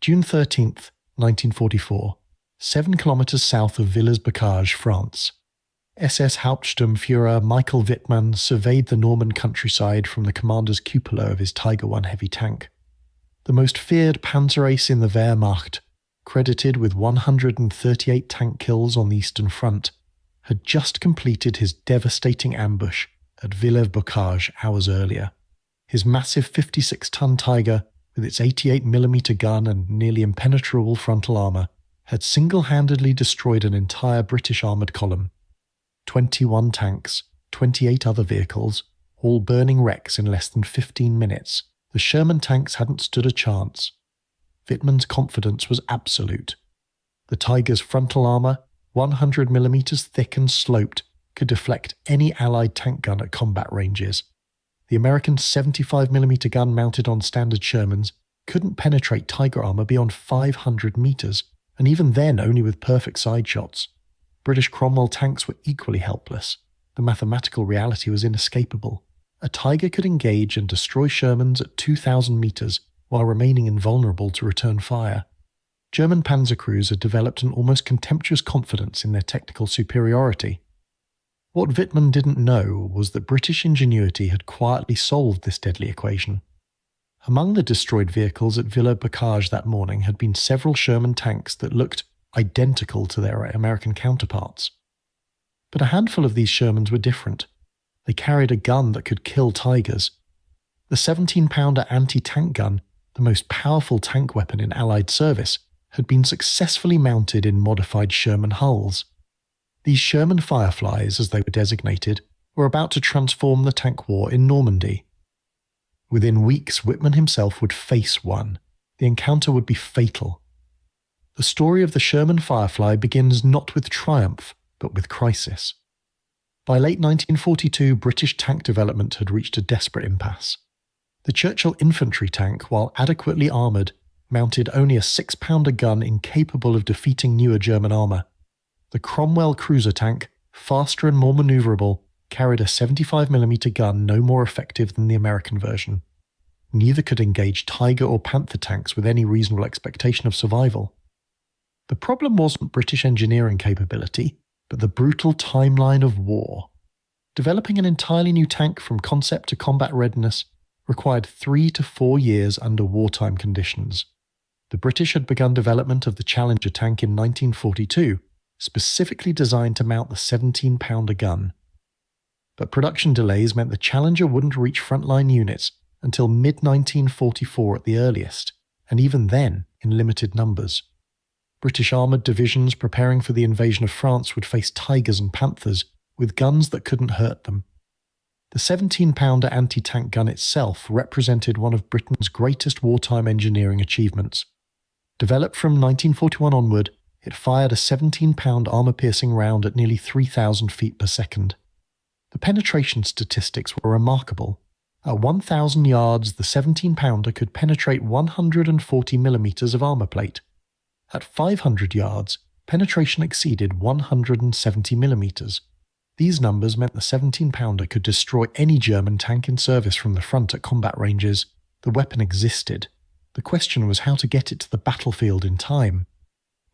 June 13th, 1944, 7 kilometers south of Villers-Bocage, France. SS Hauptsturmführer Michael Wittmann surveyed the Norman countryside from the commander's cupola of his Tiger I heavy tank. The most feared Panzer ace in the Wehrmacht, credited with 138 tank kills on the Eastern Front, had just completed his devastating ambush at Villers-Bocage hours earlier. His massive 56-ton Tiger, with its 88mm gun and nearly impenetrable frontal armour, had single-handedly destroyed an entire British armoured column. 21 tanks, 28 other vehicles, all burning wrecks in less than 15 minutes. The Sherman tanks hadn't stood a chance. Wittmann's confidence was absolute. The Tiger's frontal armour, 100mm thick and sloped, could deflect any Allied tank gun at combat ranges. The American 75mm gun mounted on standard Shermans couldn't penetrate Tiger armour beyond 500 metres, and even then only with perfect side shots. British Cromwell tanks were equally helpless. The mathematical reality was inescapable. A Tiger could engage and destroy Shermans at 2,000 metres while remaining invulnerable to return fire. German Panzer crews had developed an almost contemptuous confidence in their technical superiority. What Wittmann didn't know was that British ingenuity had quietly solved this deadly equation. Among the destroyed vehicles at Villers-Bocage that morning had been several Sherman tanks that looked identical to their American counterparts. But a handful of these Shermans were different. They carried a gun that could kill Tigers. The 17-pounder anti-tank gun, the most powerful tank weapon in Allied service, had been successfully mounted in modified Sherman hulls. These Sherman Fireflies, as they were designated, were about to transform the tank war in Normandy. Within weeks, Wittmann himself would face one. The encounter would be fatal. The story of the Sherman Firefly begins not with triumph, but with crisis. By late 1942, British tank development had reached a desperate impasse. The Churchill infantry tank, while adequately armoured, mounted only a 6-pounder gun incapable of defeating newer German armour. The Cromwell cruiser tank, faster and more manoeuvrable, carried a 75mm gun no more effective than the American version. Neither could engage Tiger or Panther tanks with any reasonable expectation of survival. The problem wasn't British engineering capability, but the brutal timeline of war. Developing an entirely new tank from concept to combat readiness required 3 to 4 years under wartime conditions. The British had begun development of the Challenger tank in 1942, specifically designed to mount the 17-pounder gun. But production delays meant the Challenger wouldn't reach frontline units until mid-1944 at the earliest, and even then in limited numbers. British armoured divisions preparing for the invasion of France would face Tigers and Panthers with guns that couldn't hurt them. The 17-pounder anti-tank gun itself represented one of Britain's greatest wartime engineering achievements. Developed from 1941 onward, it fired a 17-pound armour-piercing round at nearly 3,000 feet per second. The penetration statistics were remarkable. At 1,000 yards, the 17-pounder could penetrate 140 millimetres of armour plate. At 500 yards, penetration exceeded 170 millimetres. These numbers meant the 17-pounder could destroy any German tank in service from the front at combat ranges. The weapon existed. The question was how to get it to the battlefield in time.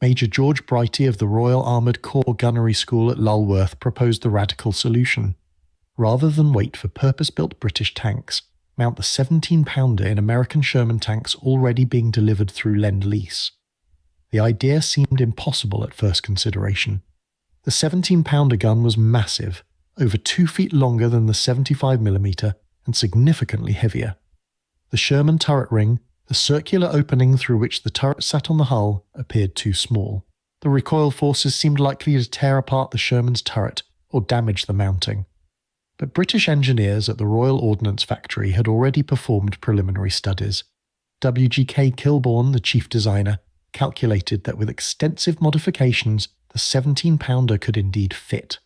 Major George Brighty of the Royal Armoured Corps Gunnery School at Lulworth proposed the radical solution. Rather than wait for purpose-built British tanks, mount the 17-pounder in American Sherman tanks already being delivered through Lend-Lease. The idea seemed impossible at first consideration. The 17-pounder gun was massive, over 2 feet longer than the 75mm and significantly heavier. The Sherman turret ring, the circular opening through which the turret sat on the hull, appeared too small. The recoil forces seemed likely to tear apart the Sherman's turret or damage the mounting. But British engineers at the Royal Ordnance Factory had already performed preliminary studies. W.G.K. Kilbourne, the chief designer, calculated that with extensive modifications, the 17-pounder could indeed fit.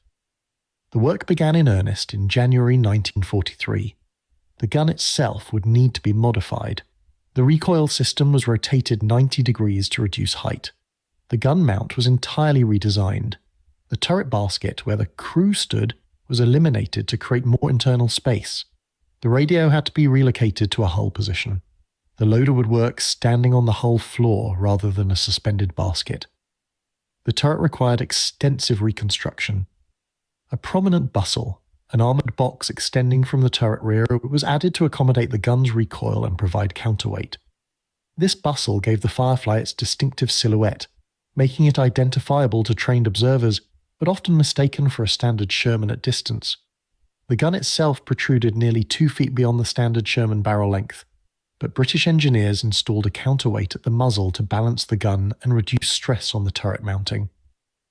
The work began in earnest in January 1943. The gun itself would need to be modified. The recoil system was rotated 90 degrees to reduce height. The gun mount was entirely redesigned. The turret basket where the crew stood was eliminated to create more internal space. The radio had to be relocated to a hull position. The The loader would work standing on the hull floor rather than a suspended basket. The turret required extensive reconstruction. A prominent bustle, an armoured box extending from the turret rear, was added to accommodate the gun's recoil and provide counterweight. This bustle gave the Firefly its distinctive silhouette, making it identifiable to trained observers, but often mistaken for a standard Sherman at distance. The gun itself protruded nearly 2 feet beyond the standard Sherman barrel length, but British engineers installed a counterweight at the muzzle to balance the gun and reduce stress on the turret mounting.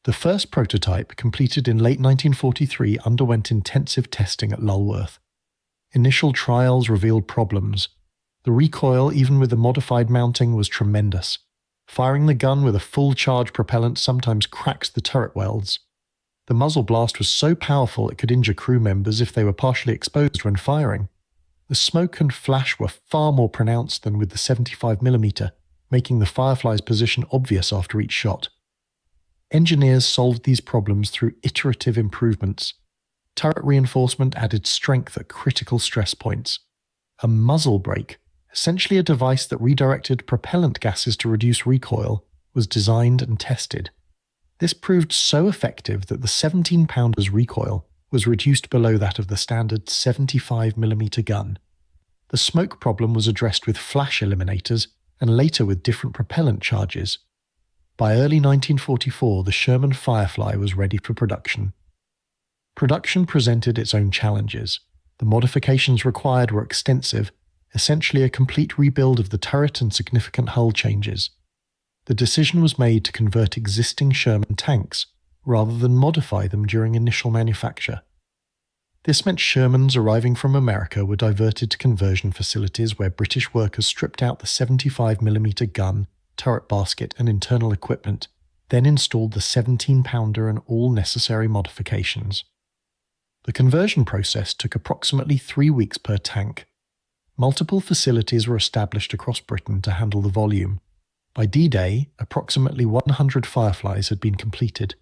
The first prototype, completed in late 1943, underwent intensive testing at Lulworth. Initial trials revealed problems. The recoil, even with the modified mounting, was tremendous. Firing the gun with a full-charge propellant sometimes cracks the turret welds. The muzzle blast was so powerful it could injure crew members if they were partially exposed when firing. The smoke and flash were far more pronounced than with the 75mm, making the Firefly's position obvious after each shot. Engineers solved these problems through iterative improvements. Turret reinforcement added strength at critical stress points. A muzzle brake, essentially a device that redirected propellant gases to reduce recoil, was designed and tested. This proved so effective that the 17-pounder's recoil was reduced below that of the standard 75mm gun. The smoke problem was addressed with flash eliminators and later with different propellant charges. By early 1944, the Sherman Firefly was ready for production. Production presented its own challenges. The modifications required were extensive, essentially a complete rebuild of the turret and significant hull changes. The decision was made to convert existing Sherman tanks, rather than modify them during initial manufacture. This meant Shermans arriving from America were diverted to conversion facilities where British workers stripped out the 75mm gun, turret basket and internal equipment, then installed the 17-pounder and all necessary modifications. The conversion process took approximately 3 weeks per tank. Multiple facilities were established across Britain to handle the volume. By D-Day, approximately 100 Fireflies had been completed.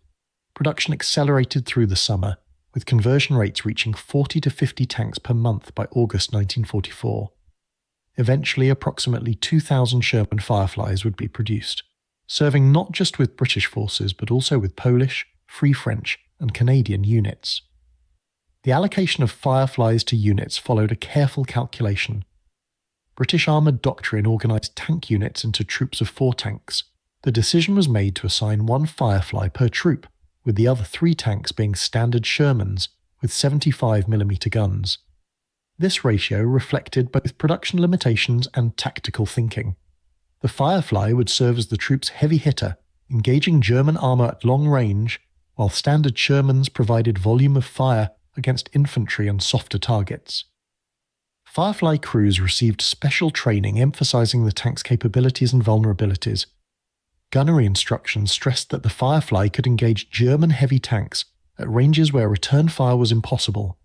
Production accelerated through the summer, with conversion rates reaching 40 to 50 tanks per month by August 1944. Eventually, approximately 2,000 Sherman Fireflies would be produced, serving not just with British forces but also with Polish, Free French, and Canadian units. The allocation of Fireflies to units followed a careful calculation. British armoured doctrine organised tank units into troops of 4 tanks. The decision was made to assign 1 Firefly per troop, with the other 3 tanks being standard Shermans with 75mm guns. This ratio reflected both production limitations and tactical thinking. The Firefly would serve as the troop's heavy hitter, engaging German armour at long range, while standard Shermans provided volume of fire against infantry and softer targets. Firefly crews received special training emphasizing the tank's capabilities and vulnerabilities. Gunnery instructions stressed that the Firefly could engage German heavy tanks at ranges where return fire was impossible.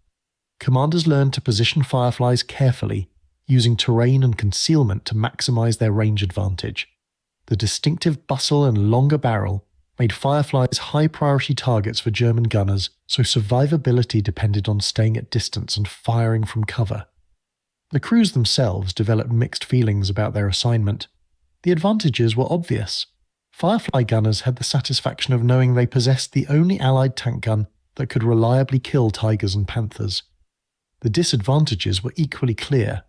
Commanders learned to position Fireflies carefully, using terrain and concealment to maximize their range advantage. The distinctive bustle and longer barrel made Fireflies high-priority targets for German gunners, so survivability depended on staying at distance and firing from cover. The crews themselves developed mixed feelings about their assignment. The advantages were obvious. Firefly gunners had the satisfaction of knowing they possessed the only Allied tank gun that could reliably kill Tigers and Panthers. The disadvantages were equally clear.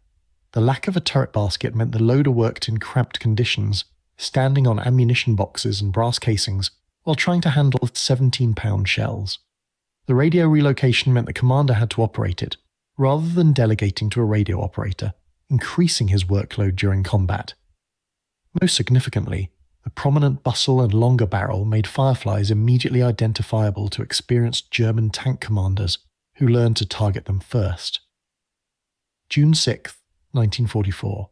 The lack of a turret basket meant the loader worked in cramped conditions, standing on ammunition boxes and brass casings, while trying to handle 17-pound shells. The radio relocation meant the commander had to operate it, rather than delegating to a radio operator, increasing his workload during combat. Most significantly, the prominent bustle and longer barrel made Fireflies immediately identifiable to experienced German tank commanders who learned to target them first. June 6, 1944.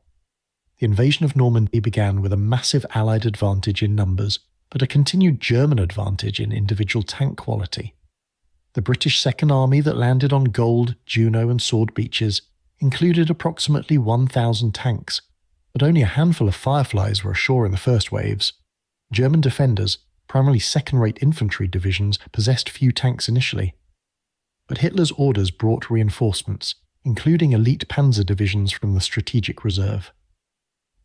The invasion of Normandy began with a massive Allied advantage in numbers, but a continued German advantage in individual tank quality. The British Second Army that landed on Gold, Juno and Sword beaches included approximately 1,000 tanks, but only a handful of Fireflies were ashore in the first waves. German defenders, primarily second-rate infantry divisions, possessed few tanks initially. But Hitler's orders brought reinforcements, including elite panzer divisions from the Strategic Reserve.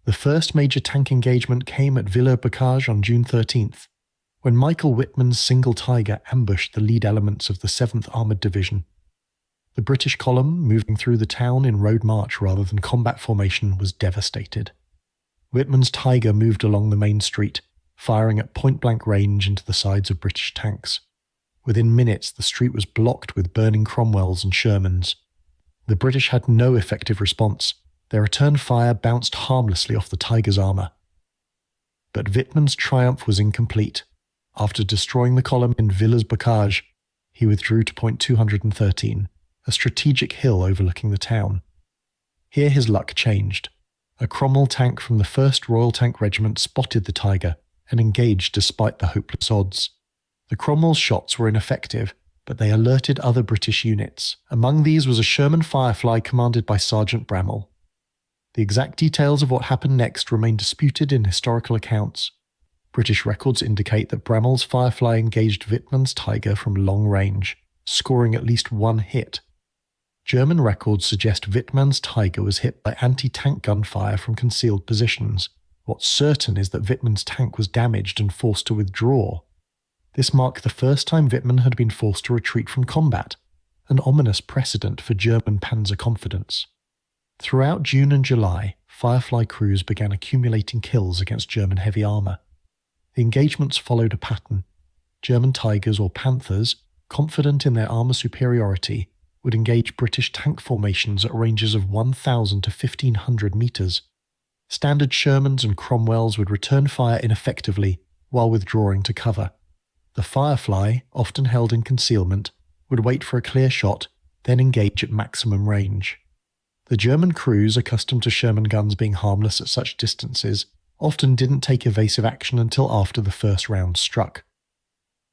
The first major tank engagement came at Villers-Bocage on June 13th, when Michael Wittmann's single Tiger ambushed the lead elements of the 7th Armoured Division. The British column, moving through the town in road march rather than combat formation, was devastated. Wittmann's Tiger moved along the main street, firing at point-blank range into the sides of British tanks. Within minutes, the street was blocked with burning Cromwells and Shermans. The British had no effective response. Their return fire bounced harmlessly off the Tiger's armour. But Wittmann's triumph was incomplete. After destroying the column in Villers-Bocage, he withdrew to point 213, a strategic hill overlooking the town. Here his luck changed. A Cromwell tank from the 1st Royal Tank Regiment spotted the Tiger and engaged despite the hopeless odds. The Cromwell's shots were ineffective, but they alerted other British units. Among these was a Sherman Firefly commanded by Sergeant Bramall. The exact details of what happened next remain disputed in historical accounts. British records indicate that Bramall's Firefly engaged Wittmann's Tiger from long range, scoring at least one hit. German records suggest Wittmann's Tiger was hit by anti-tank gunfire from concealed positions. What's certain is that Wittmann's tank was damaged and forced to withdraw. This marked the first time Wittmann had been forced to retreat from combat, an ominous precedent for German Panzer confidence. Throughout June and July, Firefly crews began accumulating kills against German heavy armour. The engagements followed a pattern. German Tigers or Panthers, confident in their armour superiority, would engage British tank formations at ranges of 1,000 to 1,500 metres. Standard Shermans and Cromwells would return fire ineffectively while withdrawing to cover. The Firefly, often held in concealment, would wait for a clear shot, then engage at maximum range. The German crews, accustomed to Sherman guns being harmless at such distances, often didn't take evasive action until after the first round struck.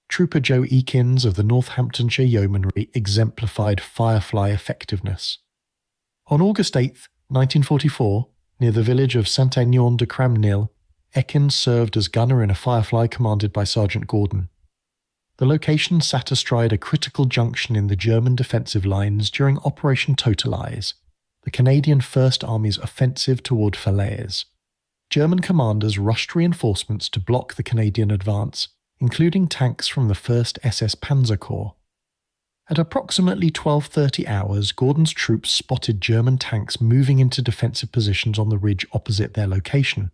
Trooper Joe Ekins of the Northamptonshire Yeomanry exemplified Firefly effectiveness. On August 8, 1944, near the village of Saint-Aignan-de-Cramesnil, Ekins served as gunner in a Firefly commanded by Sergeant Gordon. The location sat astride a critical junction in the German defensive lines during Operation Totalize, the Canadian First Army's offensive toward Falaise. German commanders rushed reinforcements to block the Canadian advance, including tanks from the 1st SS Panzer Corps. At approximately 12:30 hours, Gordon's troops spotted German tanks moving into defensive positions on the ridge opposite their location,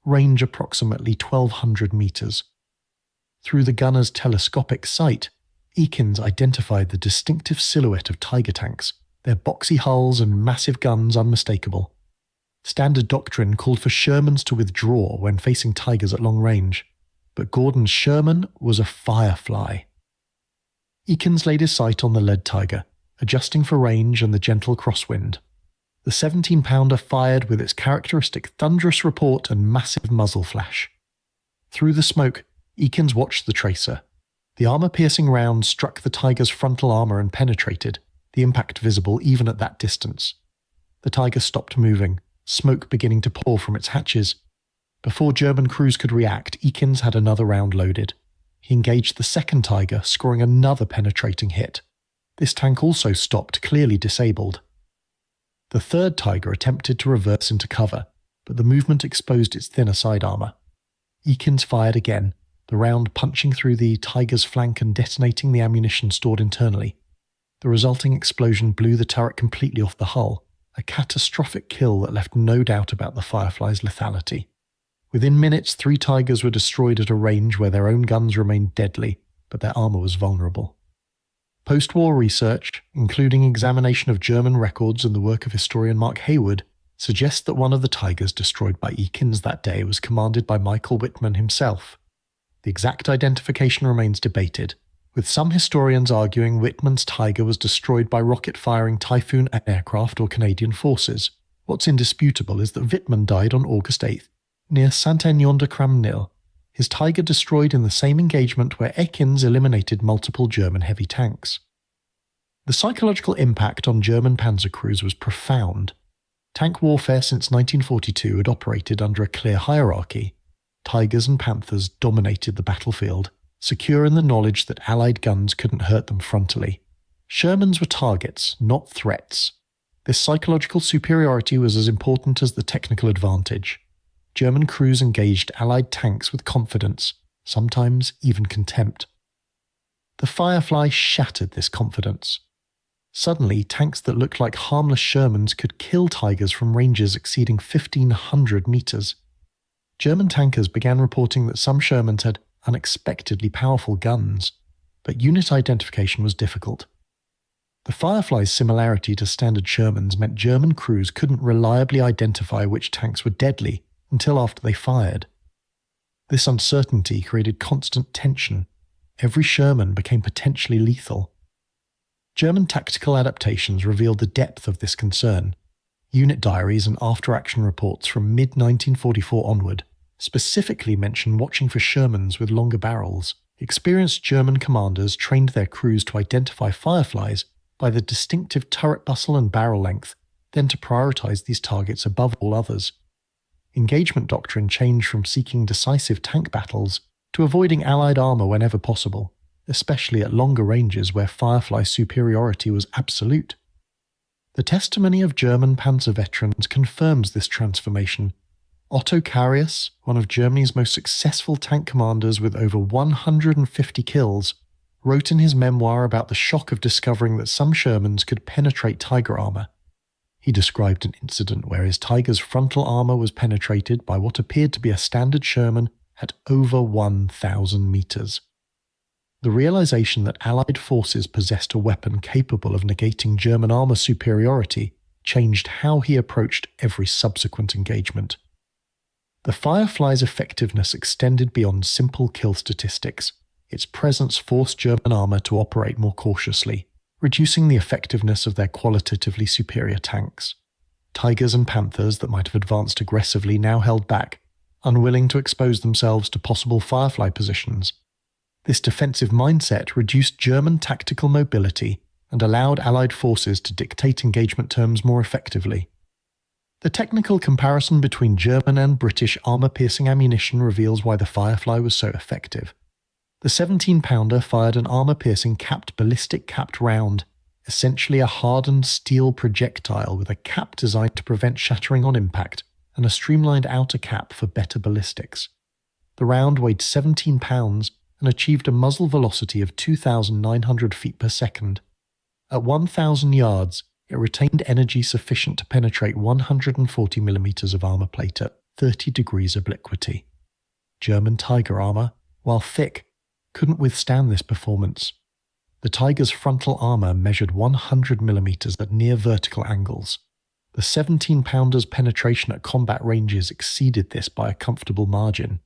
range approximately 1,200 metres. Through the gunner's telescopic sight, Ekins identified the distinctive silhouette of Tiger tanks, their boxy hulls and massive guns unmistakable. Standard doctrine called for Shermans to withdraw when facing Tigers at long range, but Gordon's Sherman was a Firefly. Ekins laid his sight on the lead Tiger, adjusting for range and the gentle crosswind. The 17-pounder fired with its characteristic thunderous report and massive muzzle flash. Through the smoke, Ekins watched the tracer. The armour-piercing round struck the Tiger's frontal armour and penetrated, the impact visible even at that distance. The Tiger stopped moving, smoke beginning to pour from its hatches. Before German crews could react, Ekins had another round loaded. He engaged the second Tiger, scoring another penetrating hit. This tank also stopped, clearly disabled. The third Tiger attempted to reverse into cover, but the movement exposed its thinner side armour. Ekins fired again, the round punching through the Tiger's flank and detonating the ammunition stored internally. The resulting explosion blew the turret completely off the hull, a catastrophic kill that left no doubt about the Firefly's lethality. Within minutes, 3 Tigers were destroyed at a range where their own guns remained deadly, but their armour was vulnerable. Post-war research, including examination of German records and the work of historian Mark Hayward, suggests that one of the Tigers destroyed by Ekins that day was commanded by Michael Wittmann himself. The exact identification remains debated, with some historians arguing Wittmann's Tiger was destroyed by rocket-firing Typhoon aircraft or Canadian forces. What's indisputable is that Wittmann died on August 8th, near Saint-Aignan-de-Cramesnil, his Tiger destroyed in the same engagement where Ekins eliminated multiple German heavy tanks. The psychological impact on German panzer crews was profound. Tank warfare since 1942 had operated under a clear hierarchy. Tigers and Panthers dominated the battlefield, secure in the knowledge that Allied guns couldn't hurt them frontally. Shermans were targets, not threats. This psychological superiority was as important as the technical advantage. German crews engaged Allied tanks with confidence, sometimes even contempt. The Firefly shattered this confidence. Suddenly, tanks that looked like harmless Shermans could kill Tigers from ranges exceeding 1,500 meters. German tankers began reporting that some Shermans had unexpectedly powerful guns, but unit identification was difficult. The Firefly's similarity to standard Shermans meant German crews couldn't reliably identify which tanks were deadly until after they fired. This uncertainty created constant tension. Every Sherman became potentially lethal. German tactical adaptations revealed the depth of this concern. Unit diaries and after-action reports from mid-1944 onward specifically mention watching for Shermans with longer barrels. Experienced German commanders trained their crews to identify Fireflies by the distinctive turret bustle and barrel length, then to prioritize these targets above all others. Engagement doctrine changed from seeking decisive tank battles to avoiding Allied armor whenever possible, especially at longer ranges where Firefly superiority was absolute. The testimony of German Panzer veterans confirms this transformation. Otto Carius, one of Germany's most successful tank commanders with over 150 kills, wrote in his memoir about the shock of discovering that some Shermans could penetrate Tiger armor. He described an incident where his Tiger's frontal armor was penetrated by what appeared to be a standard Sherman at over 1,000 meters. The realization that Allied forces possessed a weapon capable of negating German armor superiority changed how he approached every subsequent engagement. The Firefly's effectiveness extended beyond simple kill statistics. Its presence forced German armor to operate more cautiously, reducing the effectiveness of their qualitatively superior tanks. Tigers and Panthers that might have advanced aggressively now held back, unwilling to expose themselves to possible Firefly positions. This defensive mindset reduced German tactical mobility and allowed Allied forces to dictate engagement terms more effectively. The technical comparison between German and British armor-piercing ammunition reveals why the Firefly was so effective. The 17-pounder fired an armor-piercing capped round, essentially a hardened steel projectile with a cap designed to prevent shattering on impact and a streamlined outer cap for better ballistics. The round weighed 17 pounds and achieved a muzzle velocity of 2,900 feet per second. At 1,000 yards, it retained energy sufficient to penetrate 140 millimeters of armor plate at 30 degrees obliquity. German Tiger armor, while thick, couldn't withstand this performance. The Tiger's frontal armor measured 100 millimeters at near vertical angles. The 17-pounder's penetration at combat ranges exceeded this by a comfortable margin.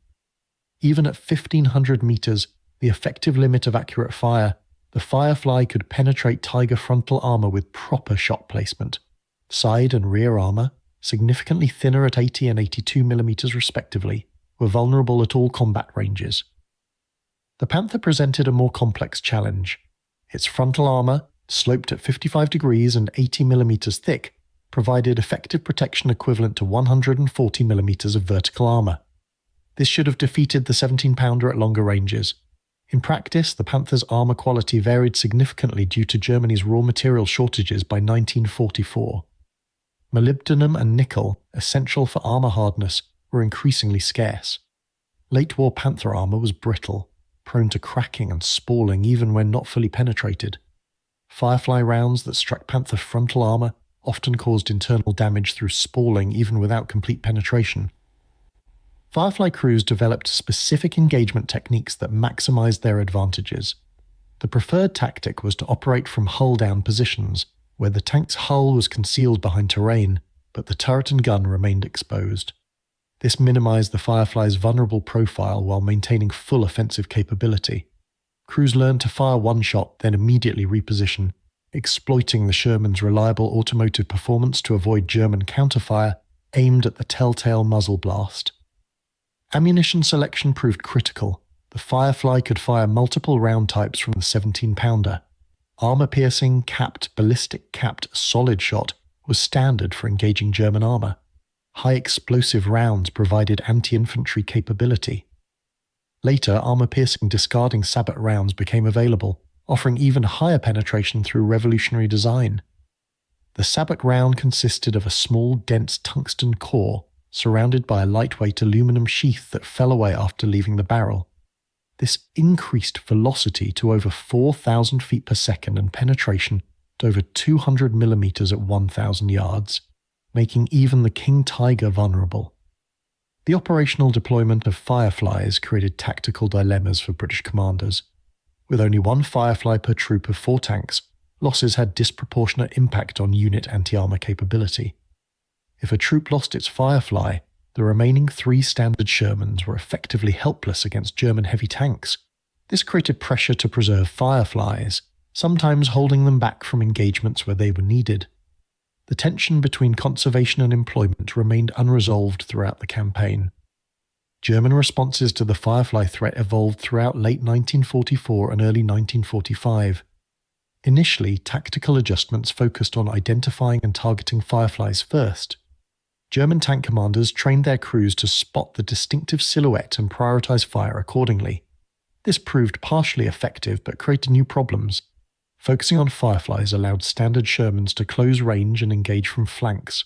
Even at 1,500 meters, the effective limit of accurate fire, the Firefly could penetrate Tiger frontal armor with proper shot placement. Side and rear armor, significantly thinner at 80 and 82 millimeters respectively, were vulnerable at all combat ranges. The Panther presented a more complex challenge. Its frontal armor, sloped at 55 degrees and 80 millimeters thick, provided effective protection equivalent to 140 millimeters of vertical armor. This should have defeated the 17-pounder at longer ranges. In practice, the Panther's armor quality varied significantly due to Germany's raw material shortages by 1944. Molybdenum and nickel, essential for armor hardness, were increasingly scarce. Late-war Panther armor was brittle, prone to cracking and spalling even when not fully penetrated. Firefly rounds that struck Panther frontal armor often caused internal damage through spalling even without complete penetration. Firefly crews developed specific engagement techniques that maximized their advantages. The preferred tactic was to operate from hull-down positions, where the tank's hull was concealed behind terrain, but the turret and gun remained exposed. This minimized the Firefly's vulnerable profile while maintaining full offensive capability. Crews learned to fire one shot, then immediately reposition, exploiting the Sherman's reliable automotive performance to avoid German counterfire aimed at the telltale muzzle blast. Ammunition selection proved critical. The Firefly could fire multiple round types from the 17-pounder. Armor-piercing, ballistic-capped solid shot was standard for engaging German armor. High-explosive rounds provided anti-infantry capability. Later, armor-piercing discarding sabot rounds became available, offering even higher penetration through revolutionary design. The sabot round consisted of a small, dense tungsten core surrounded by a lightweight aluminum sheath that fell away after leaving the barrel. This increased velocity to over 4,000 feet per second and penetration to over 200 millimeters at 1,000 yards, making even the King Tiger vulnerable. The operational deployment of Fireflies created tactical dilemmas for British commanders. With only one Firefly per troop of 4 tanks, losses had disproportionate impact on unit anti-armor capability. If a troop lost its Firefly, the remaining 3 standard Shermans were effectively helpless against German heavy tanks. This created pressure to preserve Fireflies, sometimes holding them back from engagements where they were needed. The tension between conservation and employment remained unresolved throughout the campaign. German responses to the Firefly threat evolved throughout late 1944 and early 1945. Initially, tactical adjustments focused on identifying and targeting Fireflies first. German tank commanders trained their crews to spot the distinctive silhouette and prioritize fire accordingly. This proved partially effective but created new problems. Focusing on Fireflies allowed standard Shermans to close range and engage from flanks.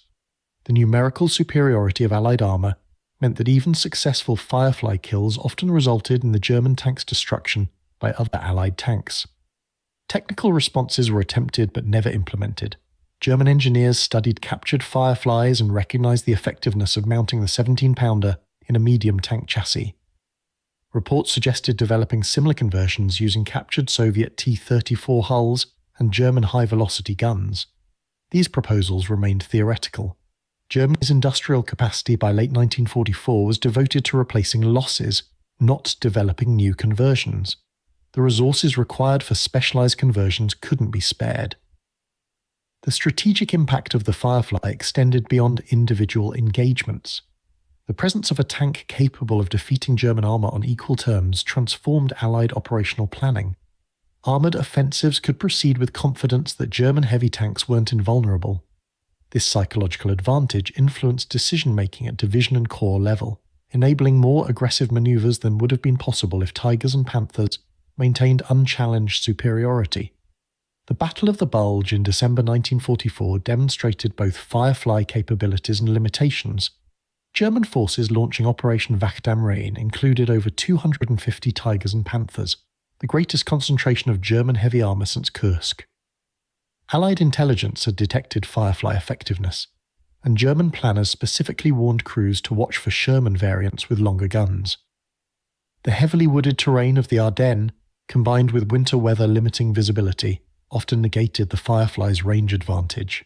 The numerical superiority of Allied armour meant that even successful Firefly kills often resulted in the German tank's destruction by other Allied tanks. Technical responses were attempted but never implemented. German engineers studied captured Fireflies and recognized the effectiveness of mounting the 17-pounder in a medium tank chassis. Reports suggested developing similar conversions using captured Soviet T-34 hulls and German high-velocity guns. These proposals remained theoretical. Germany's industrial capacity by late 1944 was devoted to replacing losses, not developing new conversions. The resources required for specialized conversions couldn't be spared. The strategic impact of the Firefly extended beyond individual engagements. The presence of a tank capable of defeating German armour on equal terms transformed Allied operational planning. Armoured offensives could proceed with confidence that German heavy tanks weren't invulnerable. This psychological advantage influenced decision-making at division and corps level, enabling more aggressive manoeuvres than would have been possible if Tigers and Panthers maintained unchallenged superiority. The Battle of the Bulge in December 1944 demonstrated both Firefly capabilities and limitations. German forces launching Operation Wacht am Rhein included over 250 Tigers and Panthers, the greatest concentration of German heavy armour since Kursk. Allied intelligence had detected Firefly effectiveness, and German planners specifically warned crews to watch for Sherman variants with longer guns. The heavily wooded terrain of the Ardennes, combined with winter weather limiting visibility, often negated the Firefly's range advantage.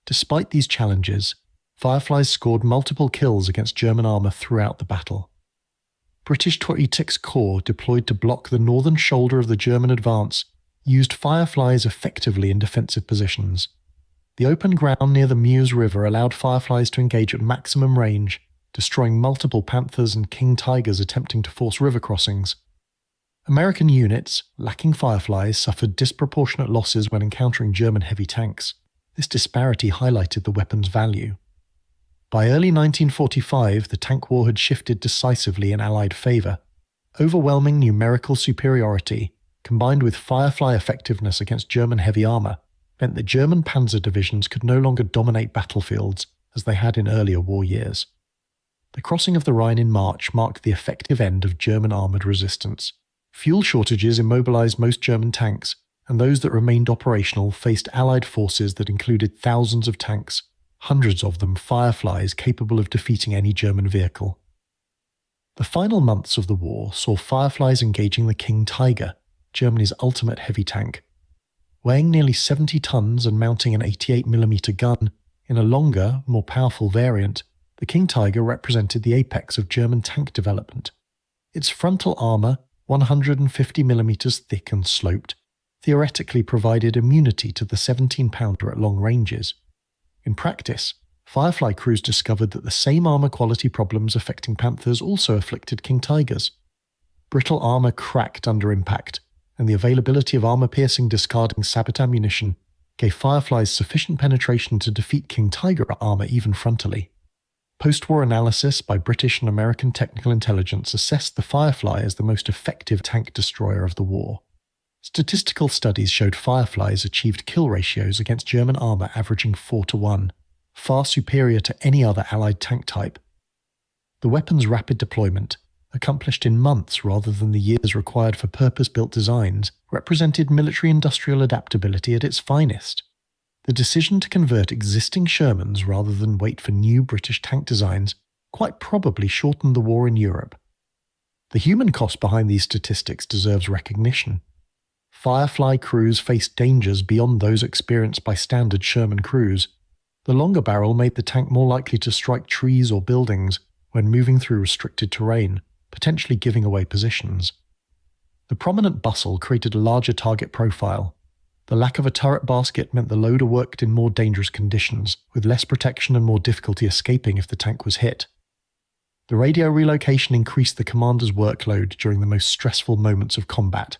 Despite these challenges, Fireflies scored multiple kills against German armour throughout the battle. British 26th Corps, deployed to block the northern shoulder of the German advance, used Fireflies effectively in defensive positions. The open ground near the Meuse River allowed Fireflies to engage at maximum range, destroying multiple Panthers and King Tigers attempting to force river crossings. American units, lacking Fireflies, suffered disproportionate losses when encountering German heavy tanks. This disparity highlighted the weapon's value. By early 1945, the tank war had shifted decisively in Allied favour. Overwhelming numerical superiority, combined with Firefly effectiveness against German heavy armour, meant that German Panzer divisions could no longer dominate battlefields as they had in earlier war years. The crossing of the Rhine in March marked the effective end of German armoured resistance. Fuel shortages immobilised most German tanks, and those that remained operational faced Allied forces that included thousands of tanks, hundreds of them Fireflies capable of defeating any German vehicle. The final months of the war saw Fireflies engaging the King Tiger, Germany's ultimate heavy tank. Weighing nearly 70 tons and mounting an 88mm gun, in a longer, more powerful variant, the King Tiger represented the apex of German tank development. Its frontal armour, 150mm thick and sloped, theoretically provided immunity to the 17-pounder at long ranges. In practice, Firefly crews discovered that the same armour quality problems affecting Panthers also afflicted King Tigers. Brittle armour cracked under impact, and the availability of armour-piercing discarding sabot ammunition gave Fireflies sufficient penetration to defeat King Tiger armour even frontally. Post-war analysis by British and American technical intelligence assessed the Firefly as the most effective tank destroyer of the war. Statistical studies showed Fireflies achieved kill ratios against German armour averaging 4-1, far superior to any other Allied tank type. The weapon's rapid deployment, accomplished in months rather than the years required for purpose-built designs, represented military-industrial adaptability at its finest. The decision to convert existing Shermans rather than wait for new British tank designs quite probably shortened the war in Europe. The human cost behind these statistics deserves recognition. Firefly crews faced dangers beyond those experienced by standard Sherman crews. The longer barrel made the tank more likely to strike trees or buildings when moving through restricted terrain, potentially giving away positions. The prominent bustle created a larger target profile. The lack of a turret basket meant the loader worked in more dangerous conditions, with less protection and more difficulty escaping if the tank was hit. The radio relocation increased the commander's workload during the most stressful moments of combat.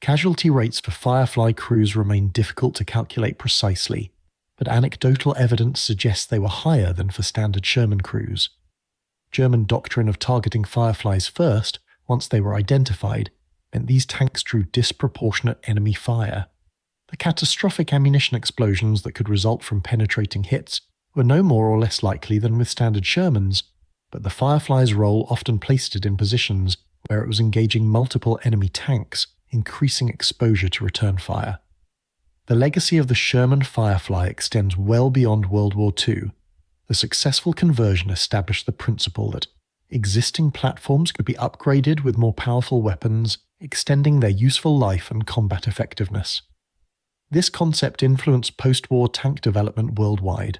Casualty rates for Firefly crews remain difficult to calculate precisely, but anecdotal evidence suggests they were higher than for standard Sherman crews. German doctrine of targeting Fireflies first, once they were identified, meant these tanks drew disproportionate enemy fire. The catastrophic ammunition explosions that could result from penetrating hits were no more or less likely than with standard Shermans, but the Firefly's role often placed it in positions where it was engaging multiple enemy tanks, increasing exposure to return fire. The legacy of the Sherman Firefly extends well beyond World War II. The successful conversion established the principle that existing platforms could be upgraded with more powerful weapons, extending their useful life and combat effectiveness. This concept influenced post-war tank development worldwide.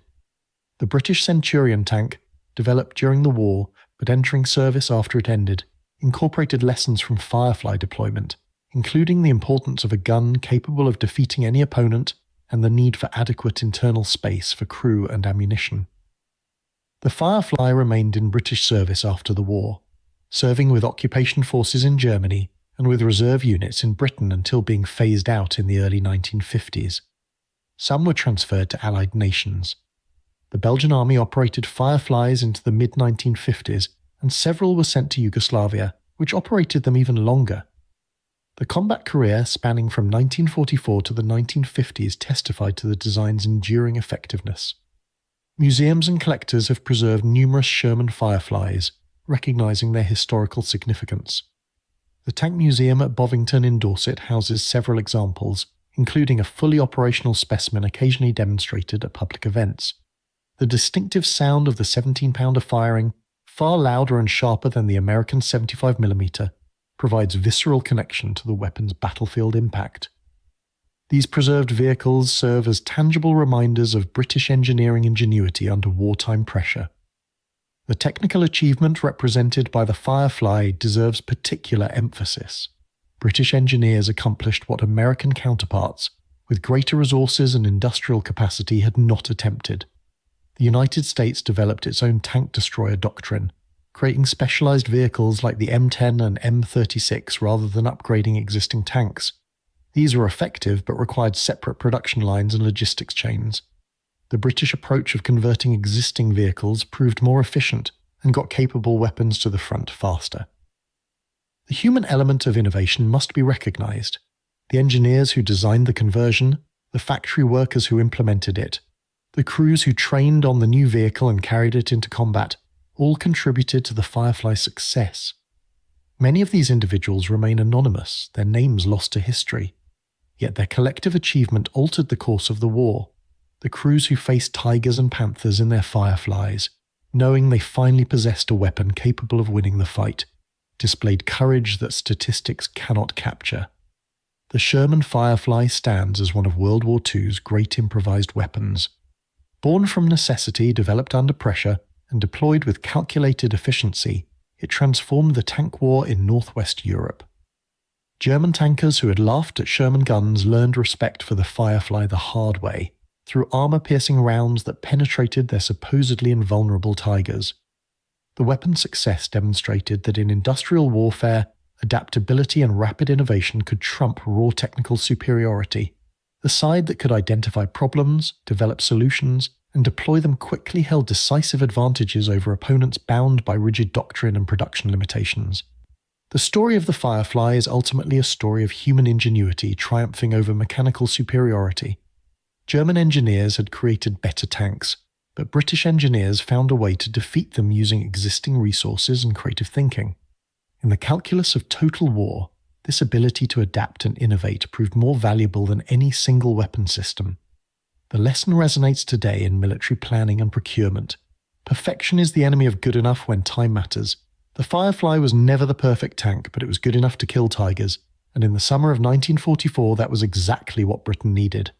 The British Centurion tank, developed during the war but entering service after it ended, incorporated lessons from Firefly deployment, including the importance of a gun capable of defeating any opponent and the need for adequate internal space for crew and ammunition. The Firefly remained in British service after the war, serving with occupation forces in Germany and with reserve units in Britain until being phased out in the early 1950s. Some were transferred to Allied nations. The Belgian army operated Fireflies into the mid-1950s, and several were sent to Yugoslavia, which operated them even longer. The combat career spanning from 1944 to the 1950s testified to the design's enduring effectiveness. Museums and collectors have preserved numerous Sherman Fireflies, recognizing their historical significance. The Tank Museum at Bovington in Dorset houses several examples, including a fully operational specimen occasionally demonstrated at public events. The distinctive sound of the 17-pounder firing, far louder and sharper than the American 75mm, provides visceral connection to the weapon's battlefield impact. These preserved vehicles serve as tangible reminders of British engineering ingenuity under wartime pressure. The technical achievement represented by the Firefly deserves particular emphasis. British engineers accomplished what American counterparts, with greater resources and industrial capacity, had not attempted. The United States developed its own tank destroyer doctrine, creating specialized vehicles like the M10 and M36 rather than upgrading existing tanks. These were effective but required separate production lines and logistics chains. The British approach of converting existing vehicles proved more efficient and got capable weapons to the front faster. The human element of innovation must be recognized. The engineers who designed the conversion, the factory workers who implemented it, the crews who trained on the new vehicle and carried it into combat, all contributed to the Firefly's success. Many of these individuals remain anonymous, their names lost to history. Yet their collective achievement altered the course of the war. The crews who faced Tigers and Panthers in their Fireflies, knowing they finally possessed a weapon capable of winning the fight, displayed courage that statistics cannot capture. The Sherman Firefly stands as one of World War II's great improvised weapons. Born from necessity, developed under pressure, and deployed with calculated efficiency, it transformed the tank war in northwest Europe. German tankers who had laughed at Sherman guns learned respect for the Firefly the hard way, through armor-piercing rounds that penetrated their supposedly invulnerable Tigers. The weapon's success demonstrated that in industrial warfare, adaptability and rapid innovation could trump raw technical superiority. The side that could identify problems, develop solutions, and deploy them quickly held decisive advantages over opponents bound by rigid doctrine and production limitations. The story of the Firefly is ultimately a story of human ingenuity triumphing over mechanical superiority. German engineers had created better tanks, but British engineers found a way to defeat them using existing resources and creative thinking. In the calculus of total war, this ability to adapt and innovate proved more valuable than any single weapon system. The lesson resonates today in military planning and procurement. Perfection is the enemy of good enough when time matters. The Firefly was never the perfect tank, but it was good enough to kill Tigers, and in the summer of 1944 that was exactly what Britain needed.